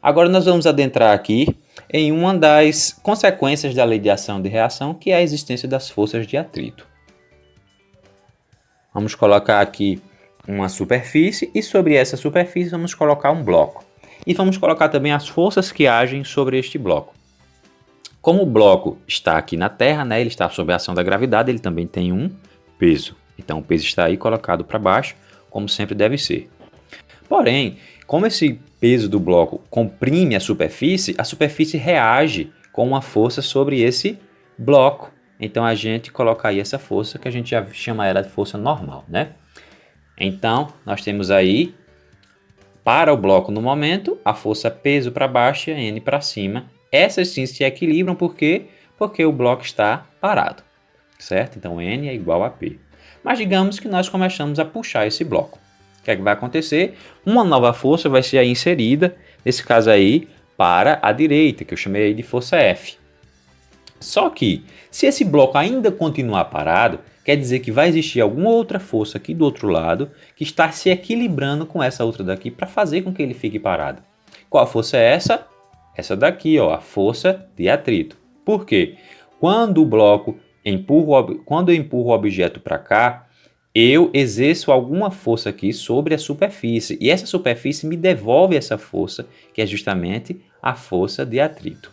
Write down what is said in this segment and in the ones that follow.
Agora nós vamos adentrar aqui em uma das consequências da lei de ação e de reação, que é a existência das forças de atrito. Vamos colocar aqui uma superfície e sobre essa superfície vamos colocar um bloco. E vamos colocar também as forças que agem sobre este bloco. Como o bloco está aqui na Terra, né, ele está sob a ação da gravidade, ele também tem um peso. Então o peso está aí colocado para baixo, como sempre deve ser. Porém, como esse peso do bloco comprime a superfície reage com uma força sobre esse bloco. Então a gente coloca aí essa força, que a gente já chama ela de força normal, né? Então nós temos aí, para o bloco no momento, a força peso para baixo e a N para cima. Essas sim se equilibram, por quê? Porque o bloco está parado, certo? Então N é igual a P. Mas digamos que nós começamos a puxar esse bloco. O que é que vai acontecer? Uma nova força vai ser aí inserida, nesse caso aí, para a direita, que eu chamei aí de força F. Só que, se esse bloco ainda continuar parado, quer dizer que vai existir alguma outra força aqui do outro lado que está se equilibrando com essa outra daqui para fazer com que ele fique parado. Qual força é essa? Essa daqui, ó, a força de atrito. Por quê? Quando o bloco quando eu empurro o objeto para cá, eu exerço alguma força aqui sobre a superfície. E essa superfície me devolve essa força, que é justamente a força de atrito.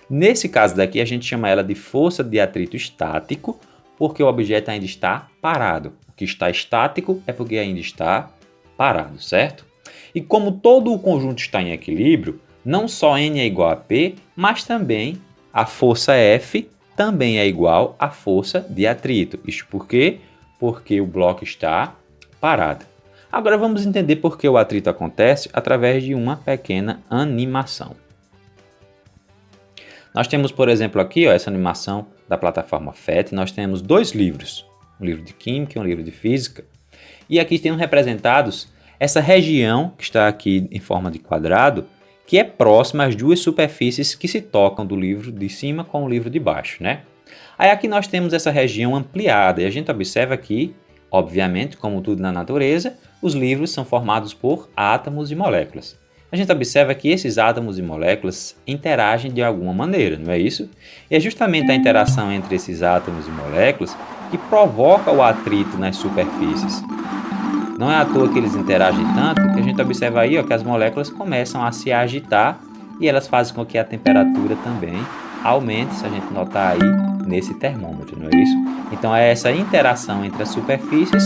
Nesse caso daqui, a gente chama ela de força de atrito estático, porque o objeto ainda está parado. O que está estático é porque ainda está parado, certo? E como todo o conjunto está em equilíbrio, não só N é igual a P, mas também a força F também é igual à força de atrito. Isto por quê? Porque o bloco está parado. Agora vamos entender por que o atrito acontece através de uma pequena animação. Nós temos, por exemplo, aqui essa animação da plataforma PhET. Nós temos dois livros, um livro de Química e um livro de Física. E aqui temos representados essa região que está aqui em forma de quadrado, que é próxima às duas superfícies que se tocam do livro de cima com o livro de baixo, né? Aí aqui nós temos essa região ampliada e a gente observa que, obviamente, como tudo na natureza, os livros são formados por átomos e moléculas. A gente observa que esses átomos e moléculas interagem de alguma maneira, não é isso? E é justamente a interação entre esses átomos e moléculas que provoca o atrito nas superfícies. Não é à toa que eles interagem tanto que a gente observa aí que as moléculas começam a se agitar e elas fazem com que a temperatura também aumente, se a gente notar aí nesse termômetro, não é isso? Então é essa interação entre as superfícies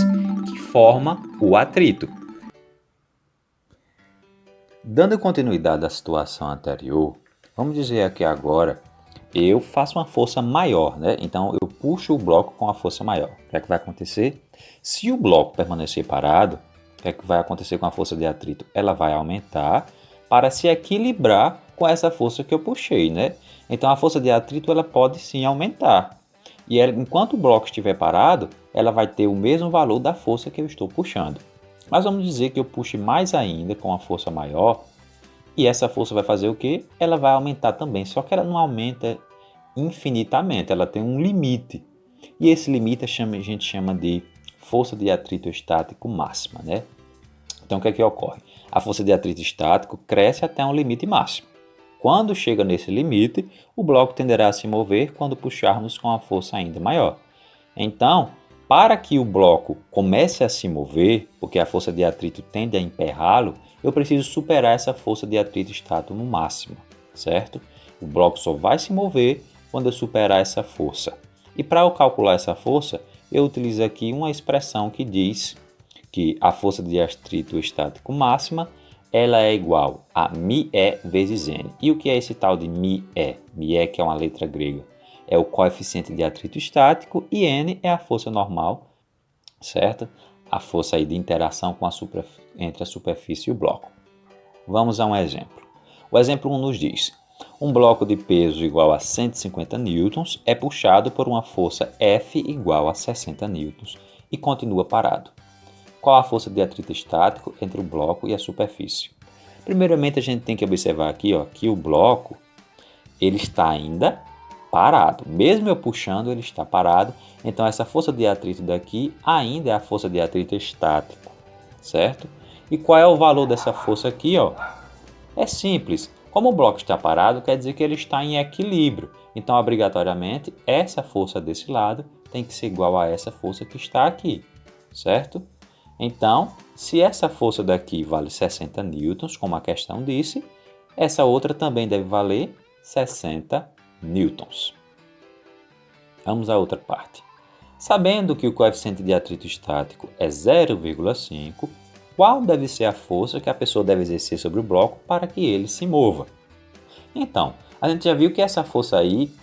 que forma o atrito. Dando continuidade à situação anterior, vamos dizer aqui agora, eu faço uma força maior, né? Então eu puxo o bloco com a força maior. O que é que vai acontecer? Se o bloco permanecer parado, o que é que vai acontecer com a força de atrito? Ela vai aumentar para se equilibrar com essa força que eu puxei, né? Então a força de atrito ela pode sim aumentar. E ela, enquanto o bloco estiver parado, ela vai ter o mesmo valor da força que eu estou puxando. Mas vamos dizer que eu puxe mais ainda com a força maior. E essa força vai fazer o quê? Ela vai aumentar também, só que ela não aumenta infinitamente, ela tem um limite. E esse limite a gente chama de força de atrito estático máxima, né? Então o que é que ocorre? A força de atrito estático cresce até um limite máximo. Quando chega nesse limite, o bloco tenderá a se mover quando puxarmos com a força ainda maior. Então, para que o bloco comece a se mover, porque a força de atrito tende a emperrá-lo, eu preciso superar essa força de atrito estático no máximo, certo? O bloco só vai se mover quando eu superar essa força. E para eu calcular essa força, eu utilizo aqui uma expressão que diz que a força de atrito estático máxima ela é igual a μe vezes n. E o que é esse tal de μe? μe, que é uma letra grega, é o coeficiente de atrito estático e n é a força normal, certo? A força aí de interação com entre a superfície e o bloco. Vamos a um exemplo. O exemplo 1 nos diz: um bloco de peso igual a 150 newtons é puxado por uma força F igual a 60 newtons e continua parado. Qual a força de atrito estático entre o bloco e a superfície? Primeiramente, a gente tem que observar aqui que o bloco ele está ainda parado. Mesmo eu puxando, ele está parado. Então, essa força de atrito daqui ainda é a força de atrito estático, certo? E qual é o valor dessa força aqui? É simples. Como o bloco está parado, quer dizer que ele está em equilíbrio. Então, obrigatoriamente, essa força desse lado tem que ser igual a essa força que está aqui, certo? Então, se essa força daqui vale 60 newtons, como a questão disse, essa outra também deve valer 60 newtons. Vamos à outra parte. Sabendo que o coeficiente de atrito estático é 0,5, qual deve ser a força que a pessoa deve exercer sobre o bloco para que ele se mova? Então, a gente já viu que essa força aí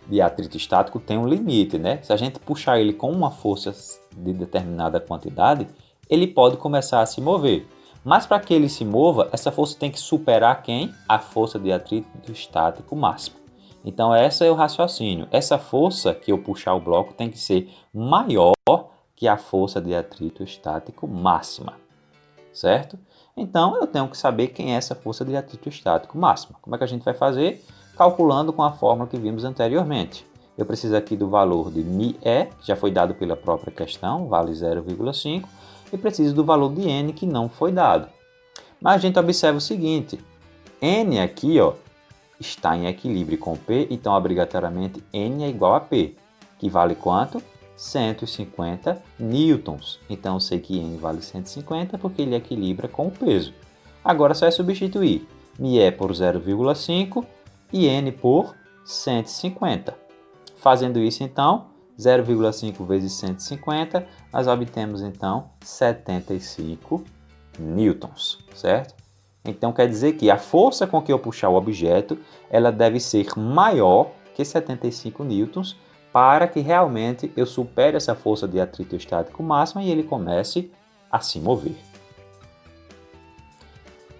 de atrito estático tem um limite, né? Se a gente puxar ele com uma força de determinada quantidade, ele pode começar a se mover. Mas para que ele se mova, essa força tem que superar quem? A força de atrito estático máximo. Então, esse é o raciocínio. Essa força que eu puxar o bloco tem que ser maior que a força de atrito estático máxima, certo? Então, eu tenho que saber quem é essa força de atrito estático máxima. Como é que a gente vai fazer? Calculando com a fórmula que vimos anteriormente. Eu preciso aqui do valor de μe, que já foi dado pela própria questão, vale 0,5, e preciso do valor de n, que não foi dado. Mas a gente observa o seguinte, n aqui está em equilíbrio com P, então obrigatoriamente n é igual a P, que vale quanto? 150 newtons. Então eu sei que n vale 150 porque ele equilibra com o peso. Agora só é substituir μe por 0,5 e n por 150. Fazendo isso então, 0,5 vezes 150, nós obtemos então 75 newtons, certo? Então quer dizer que a força com que eu puxar o objeto, ela deve ser maior que 75 newtons para que realmente eu supere essa força de atrito estático máxima e ele comece a se mover.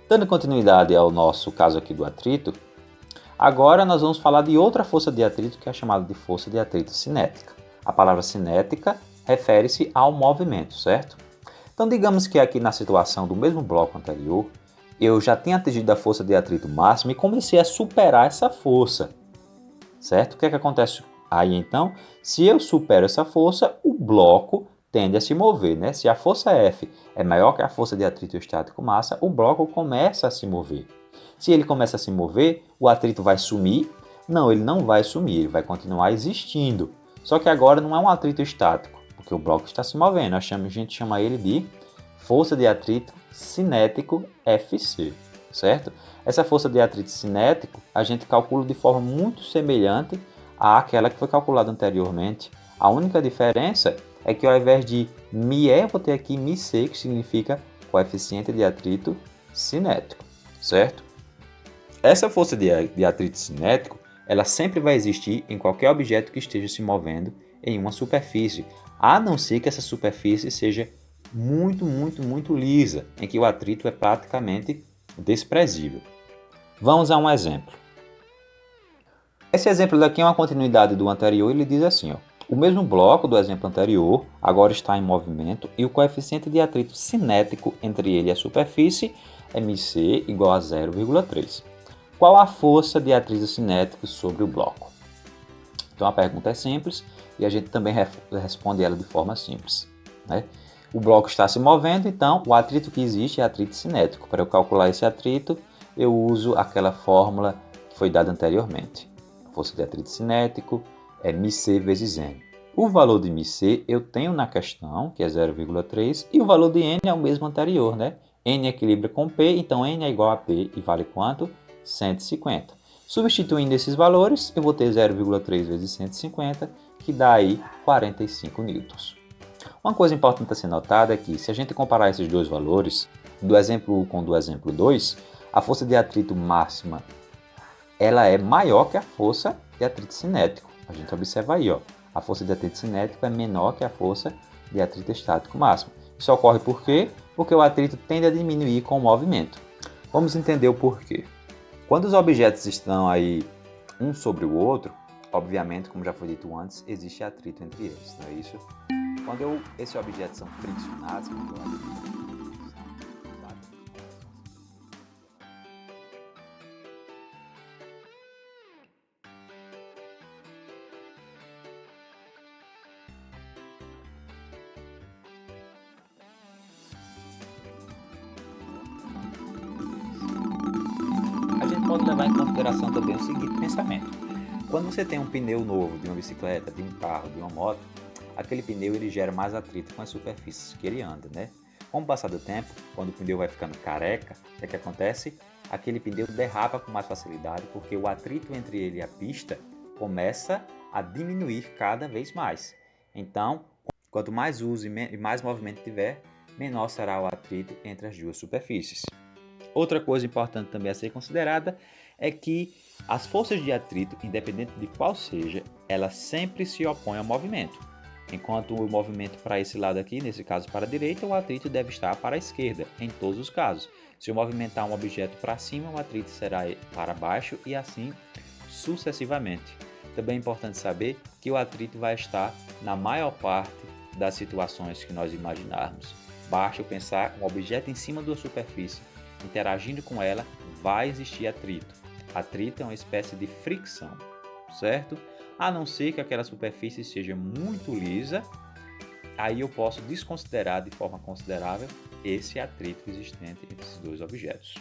Dando continuidade ao nosso caso aqui do atrito, agora nós vamos falar de outra força de atrito que é chamada de força de atrito cinética. A palavra cinética refere-se ao movimento, certo? Então digamos que aqui na situação do mesmo bloco anterior, eu já tinha atingido a força de atrito máxima e comecei a superar essa força, certo? O que é que acontece aí então? Se eu supero essa força, o bloco tende a se mover, né? Se a força F é maior que a força de atrito estático massa, o bloco começa a se mover. Se ele começa a se mover, o atrito vai sumir? Não, ele não vai sumir, ele vai continuar existindo. Só que agora não é um atrito estático, porque o bloco está se movendo. A gente chama ele de força de atrito cinético FC, certo? Essa força de atrito cinético a gente calcula de forma muito semelhante àquela que foi calculada anteriormente. A única diferença é que ao invés de μe, eu vou ter aqui μc, que significa coeficiente de atrito cinético, certo? Essa força de atrito cinético, ela sempre vai existir em qualquer objeto que esteja se movendo em uma superfície, a não ser que essa superfície seja muito lisa, em que o atrito é praticamente desprezível. Vamos a um exemplo. Esse exemplo daqui é uma continuidade do anterior, ele diz assim, o mesmo bloco do exemplo anterior agora está em movimento e o coeficiente de atrito cinético entre ele e a superfície é μc igual a 0,3. Qual a força de atrito cinético sobre o bloco? Então a pergunta é simples e a gente também responde ela de forma simples, né? O bloco está se movendo, então o atrito que existe é atrito cinético. Para eu calcular esse atrito, eu uso aquela fórmula que foi dada anteriormente. A força de atrito cinético é μc vezes n. O valor de μc eu tenho na questão, que é 0,3, e o valor de n é o mesmo anterior, né? N equilibra com P, então n é igual a P e vale quanto? 150. Substituindo esses valores, eu vou ter 0,3 vezes 150, que dá aí 45 newtons. Uma coisa importante a ser notada é que, se a gente comparar esses dois valores, do exemplo 1 com do exemplo 2, a força de atrito máxima ela é maior que a força de atrito cinético. A gente observa aí, a força de atrito cinético é menor que a força de atrito estático máximo. Isso ocorre por quê? Porque o atrito tende a diminuir com o movimento. Vamos entender o porquê. Quando os objetos estão aí um sobre o outro, obviamente, como já foi dito antes, existe atrito entre eles, não é isso? Quando esses objetos são friccionados, a gente pode levar em consideração também o seguinte pensamento. Quando você tem um pneu novo de uma bicicleta, de um carro, de uma moto, aquele pneu ele gera mais atrito com as superfícies que ele anda, né? Com o passar do tempo, quando o pneu vai ficando careca, o que acontece? Aquele pneu derrapa com mais facilidade porque o atrito entre ele e a pista começa a diminuir cada vez mais. Então, quanto mais uso e mais movimento tiver, menor será o atrito entre as duas superfícies. Outra coisa importante também a ser considerada é que as forças de atrito, independente de qual seja, elas sempre se opõem ao movimento. Enquanto o movimento para esse lado aqui, nesse caso para a direita, o atrito deve estar para a esquerda, em todos os casos. Se eu movimentar um objeto para cima, o atrito será para baixo e assim sucessivamente. Também é importante saber que o atrito vai estar na maior parte das situações que nós imaginarmos. Basta eu pensar um objeto em cima da superfície, interagindo com ela, vai existir atrito. Atrito é uma espécie de fricção, certo? A não ser que aquela superfície seja muito lisa, aí eu posso desconsiderar de forma considerável esse atrito existente entre esses dois objetos.